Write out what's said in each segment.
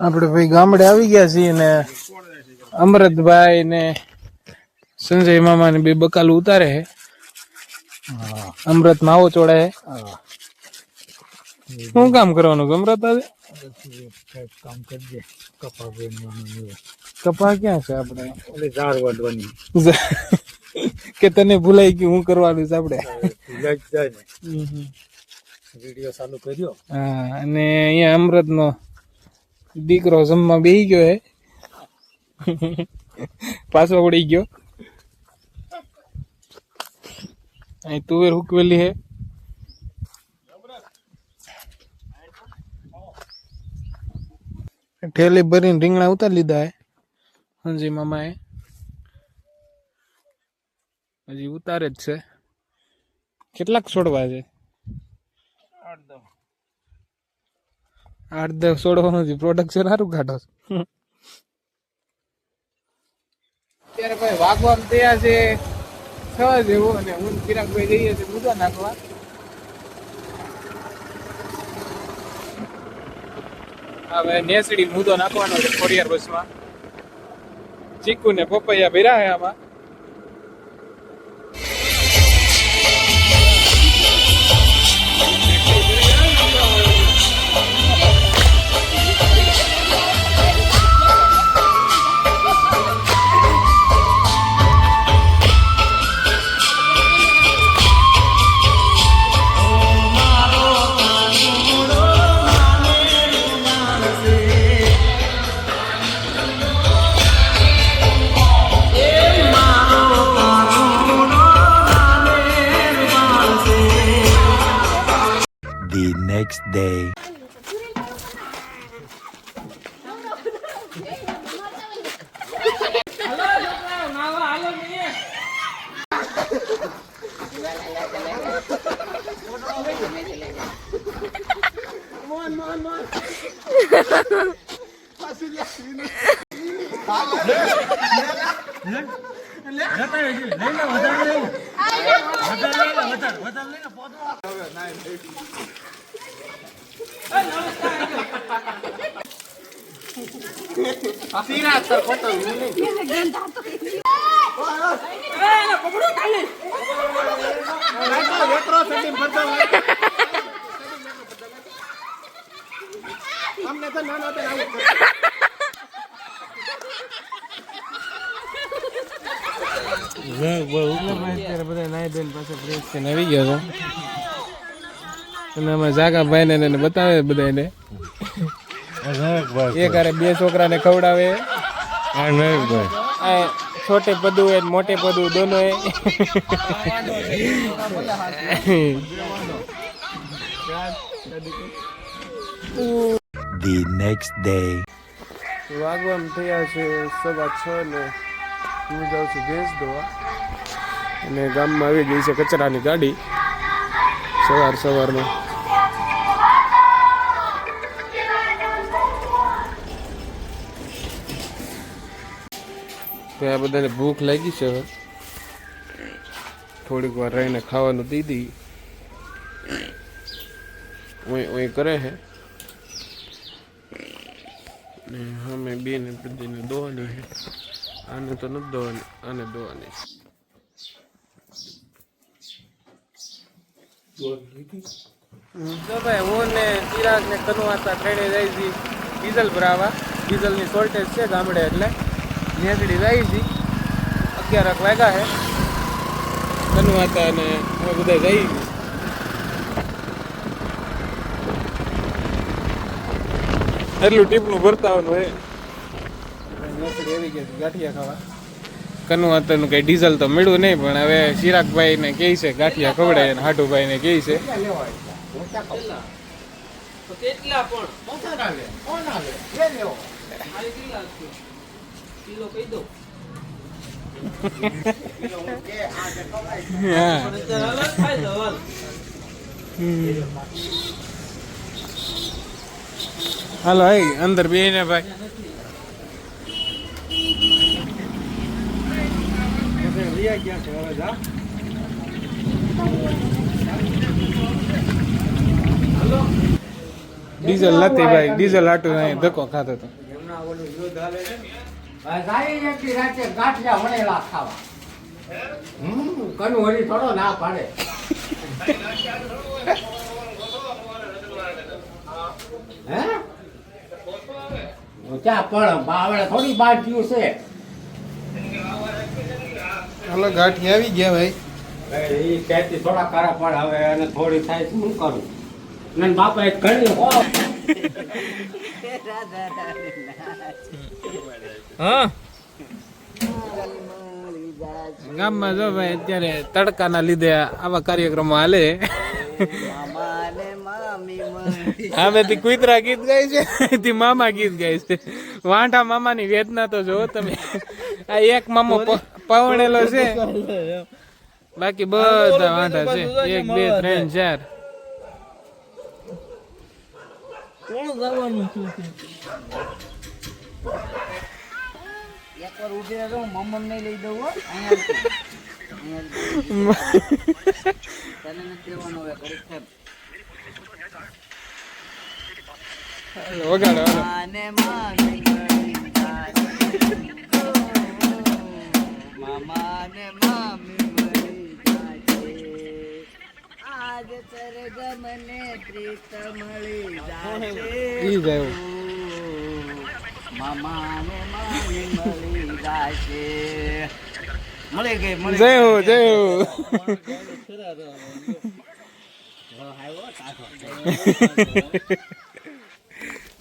આપણે ભાઈ ગામડે આવી ગયા છીએ ને અમૃતભાઈ ને સંજય મામા ને બે બકાલું ઉતારે હે. અમૃત માવો ચોડે હે. શું કામ કરવાનું અમૃત? આજે કામ કરજે. કપા ક્યાં છે આપણે? ઝાડ વાઢવાની કે તને ભૂલાઈ ગયું હું કરવાનું છે આપણે? વિડીયો ચાલુ કર્યો. હા, અને અહીંયા અમૃત નો દીકરો જમવા બેહી ગયો હે. પાછો ઉડી ગયો. અહીં તુવેર હુકવેલી હે. ઠેલી ભરીને રીંગણા ઉતારી લીધા હે સંજય મામાએ. હજી ઉતારે જ છે. કેટલાક છોડવા છે? 8-10 છોડવાનું છે. પ્રોડક્શન સારું કાઢો. અત્યારે ભાઈ વાગવામાં તૈયાર છે 6 જેવો અને હું ચિરાગભાઈ જઈએ છીએ મુદ્દા નાખવા. હવે નેસડી મુદ્દો નાખવાનો છે ખોડિયાર બસમાં. ચીકુ ને પપૈયા ભર્યા છે આમાં. Next day. બધા નાઈ ધોઈને પાછા ફ્રેશ થઈને આવી ગયો છે અને અમે જાગાભાઈ ને એને બતાવે બધાને. એક હારે 2 છોકરાને ખવડાવે. छोटे पदू है मोटे पदू दोनों है. The next day. વાગવામ થયા છે 6:15 ને હું જાઉં છું ભેંસ ધોવા અને ગામમાં આવી ગઈ છે કચરાની ગાડી સવારમાં. તો આ બધાને ભૂખ લાગી છે. હવે થોડીક વાર રહીને ખાવાનું દીધી ઓય કરે છે ને અમે બેને બધીને દોવાની છે. આને તો નથી દોવાની, આને દોવાની તો ભાઈ હું ને ચિરાગ ને કનુ હતા ટ્રેને જાય છે ડીઝલ ભરાવા. ડીઝલની શોર્ટેજ છે ગામડે એટલે નેસડી જાય છે. 11 વાગ્યા છે. કનુ હતા અને અમે બધા જઈ એટલું ટીપનું ભરતા આવવાનું હે. નેસડી આવી ગયા છે ગાંઠિયા ખાવા. કનુ હતાનું કઈ ડીઝલ તો મળ્યું નહીં પણ હવે ચિરાગભાઈ ને કહે છે ગાંઠિયા ખવડાય અને હાટુભાઈ ને કહે છે તો કેટલા પણ કોણ આવે એ લેવો મારે કેટલા છે કિલો કહી દો હા અત્યારે હાલ ખાઈ દો હાલ હાલો આઈ અંદર બેહીને ભાઈ લઈ ગયા છે હવે જા ડીઝલ નથી ભાઈ ડીઝલ આટું અહીં ધક્કો ખાતો હતો એમના ઓલું યુદ્ધ હાલે છે જાય એકલી રાતે ગાંઠિયા વણેલા ખાવા કનું હરી થોડો ના પાડે હે ત્યાં પણ બાવળે થોડી બાંધ્યું છે હાલો ગાંઠી આવી ગયા ભાઈ એ કહેતી થોડા કરા પણ હવે એને થોડી થાય તો શું કરું ને બાપા એક ઘણી હો હા ગામમાં જો ભાઈ અત્યારે તડકાના લીધે આવા કાર્યક્રમો હાલે આમેથી કુતરા ગીત ગાય છે થી મામા ગીત ગાય છે વાંઢા મામાની વેદના તો જો તમે આ એક મામો પવણેલો છે બાકી બધા વાંઢા છે 1 2 3 4 કોણ જવાનું શું છે એકવાર ઉભી રહો મમ્મમ નહીં લઈ દઉં હો અહીંયા તને નથી દેવાનો હવે કરી છે વગાડો માને મામી મળી જાય મામાને મામી મળી જાય આજ સરગમને પ્રીત મળી જાય ઈ જાય મામાને મામી મળી જાય મળી ગઈ જય હો જય હો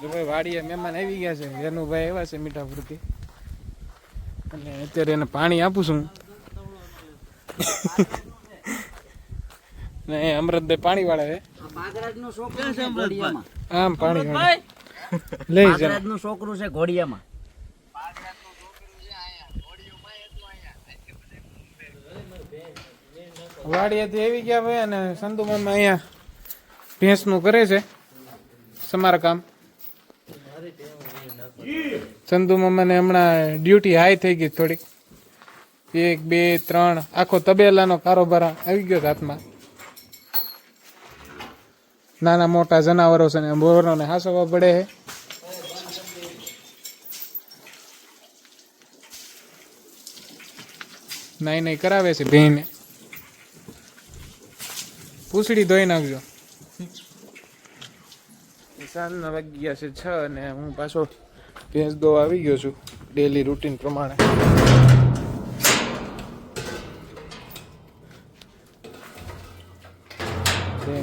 ભાઈ વાડીએ મહેમાન આવી ગયા છે વેનુભાઈ આવ્યા છે મીઠાપુરથી અને અત્યારે એને પાણી આપું છું ને અમૃતભાઈ પાણી વાળા છે બાગરાજનો છોકરો છે ઘોડિયામાં આમ પાણી વાળા લઈ જા બાગરાજનો છોકરો છે ઘોડિયામાં વાડીએથી આવી ગયા ભાઈ અને સંધુ મામા અહીંયા ભેંસનું કરે છે સમારકામ સંધુ મામાને હમણાં ડ્યુટી હાઈ થઈ ગઈ થોડીક 1 2 3 આખો તબેલાનો કારોબાર આવી ગયો હાથમાં નાના મોટા જનાવરો છે ને બોરોને હાસવા પડે છે નાઈ નાઈ કરાવે છે બેને પૂછડી ધોઈ નાખજો સાંજના વાગ્યા છે 6 અને હું પાછો ભેંસ દોવા આવી ગયો છું ડેલી રૂટીન પ્રમાણે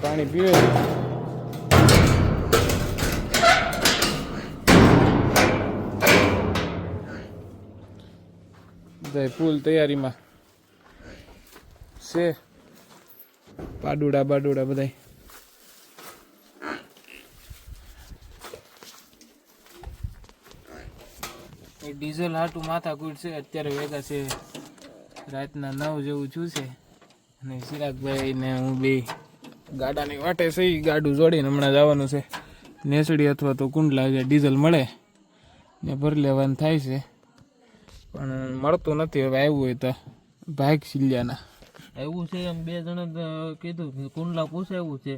પાણી પીવે છે બધા ફૂલ તૈયારીમાં છે પાડુડા બાડુડા બધા ડીઝલ હાટું માથા કૂટ છે અત્યારે વેગા છે રાતના 9 જેવું છું છે અને ચિરાગભાઈ ને હું બે ગાડાની વાટે સહી ગાડું જોડીને હમણાં જવાનું છે નેસડી અથવા તો કુંડલા જે ડીઝલ મળે ને ભરી લેવાનું થાય છે પણ મળતું નથી હવે આવ્યું હોય તો ભાગ સિલ્યાના એવું છે એમ 2 જણા કીધું કુંડલા પૂછાયું છે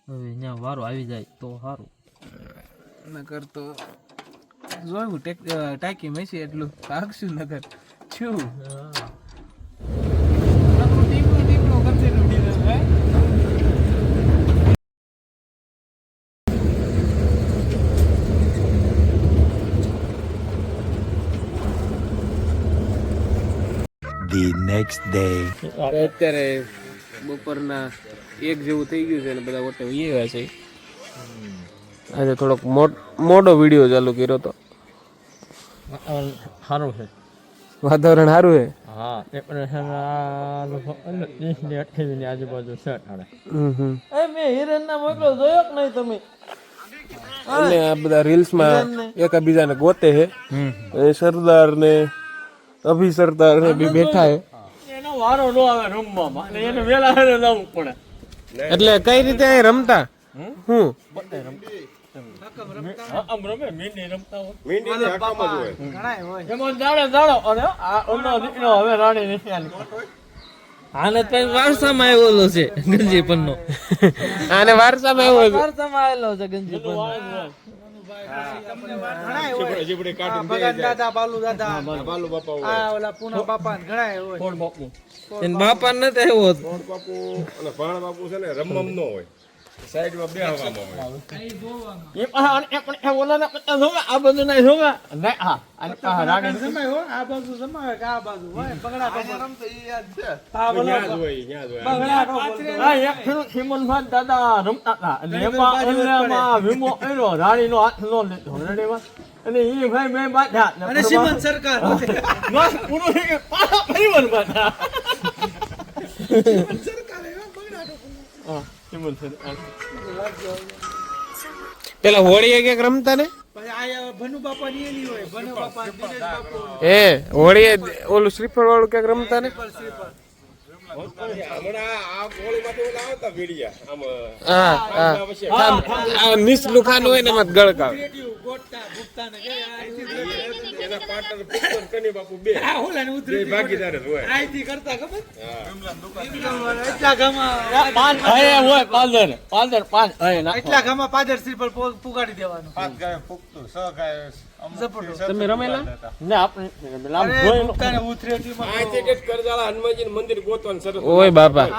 હવે ત્યાં વારો આવી જાય તો સારું નકર તો જોયું ટાંકી મેસી એટલું ભાગશું નગર છું The next day. અત્યારે બપોરના 1 જેવું થઈ ગયું છે અને બધા વટે આવ્યા છે આજે થોડોક મોડો વિડીયો ચાલુ કર્યો હતો સારું છે વાતાવરણ સારું હે. હા ટેમ્પરેચર આ લગભગ 30 ને 28 ની આજુબાજુ છે અટાણે. એ મેં હિરેનના મોકલો જોયો કે નહીં તમે? અને આ બધા રીલ્સમાં એકબીજાને ગોતે હે. એ સરદાર ને અભી સરદાર ને બી બેઠા હે. એનો વારો ન આવે રમવામાં અને એને વેલા હારે જવું પડે. એટલે કઈ રીતે અહીં રમતા? હું આમ રમે મીંડી રમતા હોય. એમાં દાડો અને આ ઓનો દીકરો હવે રાણી નિશાની. આને તો વારસામાં આવેલો છે ગંજી પન્નો. આને વારસામાં આવ્યો છે. વારસામાં આવેલો છે ગંજી પન્નો. કોણ બાપુ? એને બાપા નથી આવ્યો હતો. અને ભાણ બાપુ છે ને રમમ ન હોય, સાઈડમાં બેહવામાં હોય. એ પણ એ પણ એ ઓલાના પત્તા જોવે આ બધું નહીં જોવે નહીં. હા અને આ રાણી ત્યાં જ હોય. હા એક ખેડૂત હિમનભાઈ દાદા રમતા હતા અને એમાં એમાં વીમો એનો રાણીનો હાથ નો લીધો રેડીમાં અને એ ભાઈ મેં બાંધ્યા અને સિમન સરકાર બસ પૂરું થઈ ગયું. પાછા પરિવાર બાંધ્યા. હા સિમન સરકાર. પેલા હોળી ક્યાંક રમતા ને? હે હોળી ઓલું શ્રીફળ વાળું ક્યાંક રમતા ને? હમણાં આ હોળીમાંથી ઓલા આવતા વીડિયા આમ હા હા આ નીચલું ખાનું હોય ને એમાં ગળકાવ. એના પાર્ટનર પુષ્કર કની બાપુ બે ભાગીદાર જ હોય. પાંચ હે હોય પાંદર પાંચ હે તમે રમેલા? ને આપણે લામ જોઈ અહીંથી કે કરજાળા હનુમાનજી નું મંદિર ગોતવાનું શરૂ. ઓય બાપા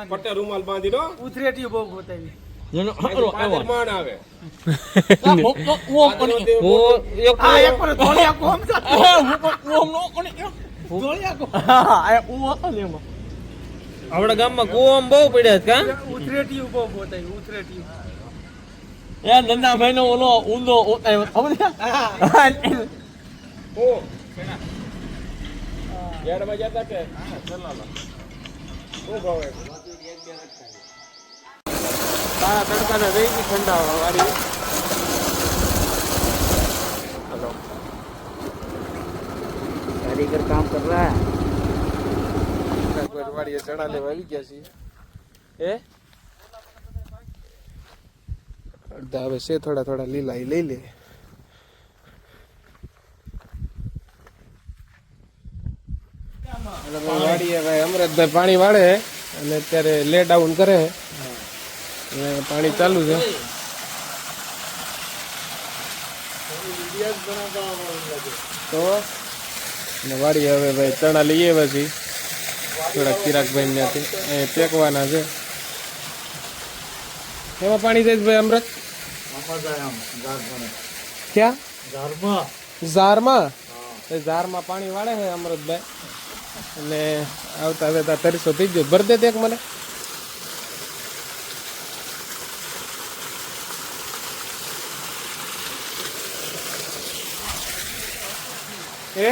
પટ્ટા રૂમાલ બાંધી નો જેનો હારો આવ્યો માણ આવે. આ મોકો ઓમ પણ ઓ એક આપણા ગામમાં કુવામાં બહુ પડ્યા છે કા? એ નંદાભાઈ નો ઓલો ઊંધો ઓતાયો ખબર છે? ઓ યારમાં જતા કે ચલાલા શું ભાવે તારા તડકાને રહી ગઈ ઠંડા વાળી. હલો कारीगर काम कर रहा है। વાડીએ ચણા લેવા આવી ગયા છીએ. હે અડધા હવે છે થોડા થોડા લીલા એ લઈ લે. વાડીએ ભાઈ અમરતભાઈ પાણી વાળે છે અને અત્યારે લે ડાઉન કરે છે. પાણી ચાલુ છે. તો વાડીએ હવે ભાઈ ચણા લઈ આવ્યા છીએ થોડા ચિરાગભાઈ ત્યાંથી અહીં ફેંકવાના છે. એમાં પાણી જાય ભાઈ અમરત? ક્યાં? ઝારમાં. ઝારમાં પાણી વાળે છે અમરતભાઈ અને આવતા આવતા 300 થઈ ગયો. ભર દે એક મને. એ